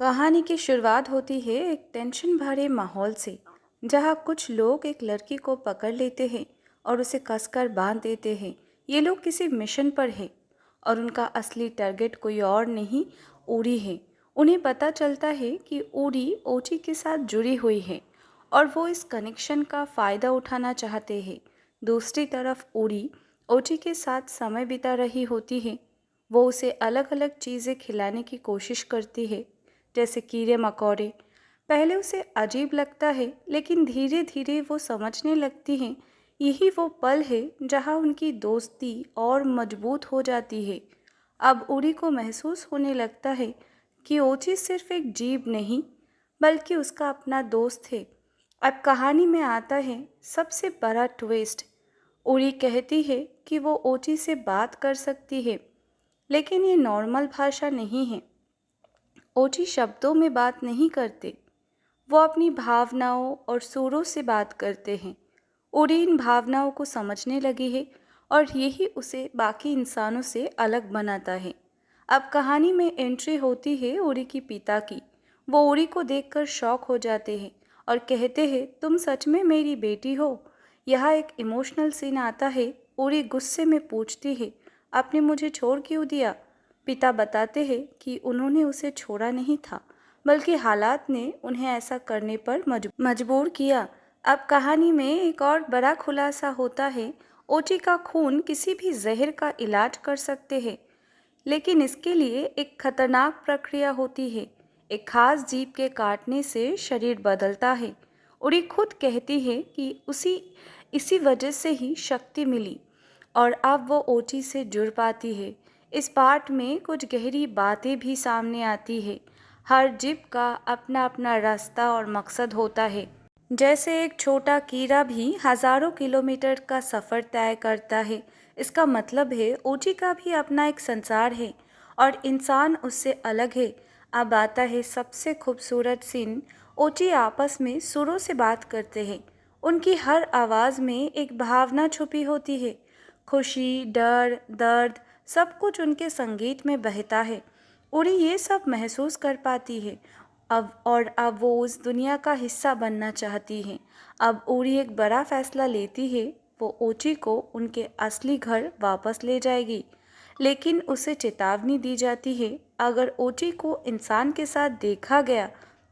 कहानी की शुरुआत होती है एक टेंशन भरे माहौल से, जहाँ कुछ लोग एक लड़की को पकड़ लेते हैं और उसे कसकर बांध देते हैं। ये लोग किसी मिशन पर हैं और उनका असली टारगेट कोई और नहीं, उरी है। उन्हें पता चलता है कि उरी ओची के साथ जुड़ी हुई है और वो इस कनेक्शन का फ़ायदा उठाना चाहते हैं। दूसरी तरफ उरी ओची के साथ समय बिता रही होती है। वो उसे अलग अलग चीज़ें खिलाने की कोशिश करती है, जैसे कीड़े मकोड़े। पहले उसे अजीब लगता है, लेकिन धीरे धीरे वो समझने लगती है यही वो पल है जहाँ उनकी दोस्ती और मजबूत हो जाती है। अब उरी को महसूस होने लगता है कि ओची सिर्फ एक जीव नहीं, बल्कि उसका अपना दोस्त है। अब कहानी में आता है सबसे बड़ा ट्विस्ट। उरी कहती है कि वो ओची से बात कर सकती है, लेकिन ये नॉर्मल भाषा नहीं है। ओची शब्दों में बात नहीं करते, वो अपनी भावनाओं और सुरों से बात करते हैं। उरी इन भावनाओं को समझने लगी है और यही उसे बाकी इंसानों से अलग बनाता है। अब कहानी में एंट्री होती है उरी की पिता की। वो उरी को देखकर शॉक हो जाते हैं और कहते हैं, तुम सच में मेरी बेटी हो। यहाँ एक इमोशनल सीन आता है। उरी गुस्से में पूछती है, आपने मुझे छोड़ क्यों दिया? पिता बताते हैं कि उन्होंने उसे छोड़ा नहीं था, बल्कि हालात ने उन्हें ऐसा करने पर मजबूर किया। अब कहानी में एक और बड़ा खुलासा होता है। ओची का खून किसी भी जहर का इलाज कर सकते हैं, लेकिन इसके लिए एक खतरनाक प्रक्रिया होती है। एक खास जीव के काटने से शरीर बदलता है। उरी खुद कहती है कि उसी इसी वजह से ही शक्ति मिली और अब वो ओची से जुड़ पाती है। इस पाठ में कुछ गहरी बातें भी सामने आती है। हर जीव का अपना अपना रास्ता और मकसद होता है। जैसे एक छोटा कीड़ा भी हजारों किलोमीटर का सफ़र तय करता है, इसका मतलब है ओची का भी अपना एक संसार है और इंसान उससे अलग है। अब आता है सबसे खूबसूरत सीन। ओची आपस में सुरों से बात करते हैं। उनकी हर आवाज़ में एक भावना छुपी होती है। खुशी, डर, दर्द, सब कुछ उनके संगीत में बहता है। उरी ये सब महसूस कर पाती है। अब वो उस दुनिया का हिस्सा बनना चाहती है। अब उरी एक बड़ा फैसला लेती है। वो ओची को उनके असली घर वापस ले जाएगी, लेकिन उसे चेतावनी दी जाती है, अगर ओची को इंसान के साथ देखा गया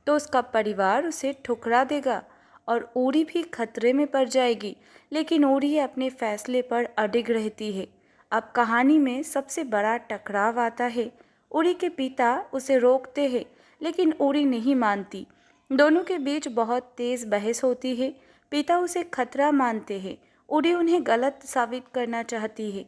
तो उसका परिवार उसे ठुकरा देगा और उरी भी खतरे में पड़ जाएगी। लेकिन उरी अपने फैसले पर अडिग रहती है। अब कहानी में सबसे बड़ा टकराव आता है। उरी के पिता उसे रोकते हैं, लेकिन उरी नहीं मानती। दोनों के बीच बहुत तेज बहस होती है। पिता उसे खतरा मानते हैं, उरी उन्हें गलत साबित करना चाहती है।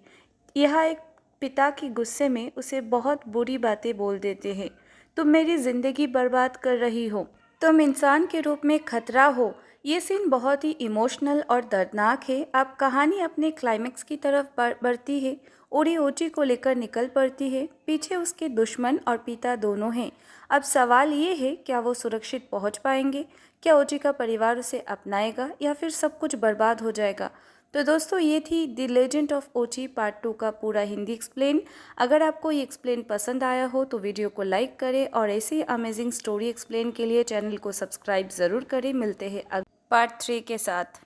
यह एक पिता की गुस्से में उसे बहुत बुरी बातें बोल देते हैं। तुम मेरी जिंदगी बर्बाद कर रही हो, तुम इंसान के रूप में खतरा हो। ये सीन बहुत ही इमोशनल और दर्दनाक है। अब कहानी अपने क्लाइमेक्स की तरफ बढ़ती है। उरी ओची को लेकर निकल पड़ती है। पीछे उसके दुश्मन और पिता दोनों हैं। अब सवाल ये है, क्या वो सुरक्षित पहुंच पाएंगे? क्या ओची का परिवार उसे अपनाएगा या फिर सब कुछ बर्बाद हो जाएगा? तो दोस्तों, ये थी द लेजेंड ऑफ ओची पार्ट 2 का पूरा हिंदी एक्सप्लेन। अगर आपको ये एक्सप्लेन पसंद आया हो तो वीडियो को लाइक करें और ऐसी अमेजिंग स्टोरी एक्सप्लेन के लिए चैनल को सब्सक्राइब ज़रूर करें। मिलते हैं पार्ट 3 के साथ।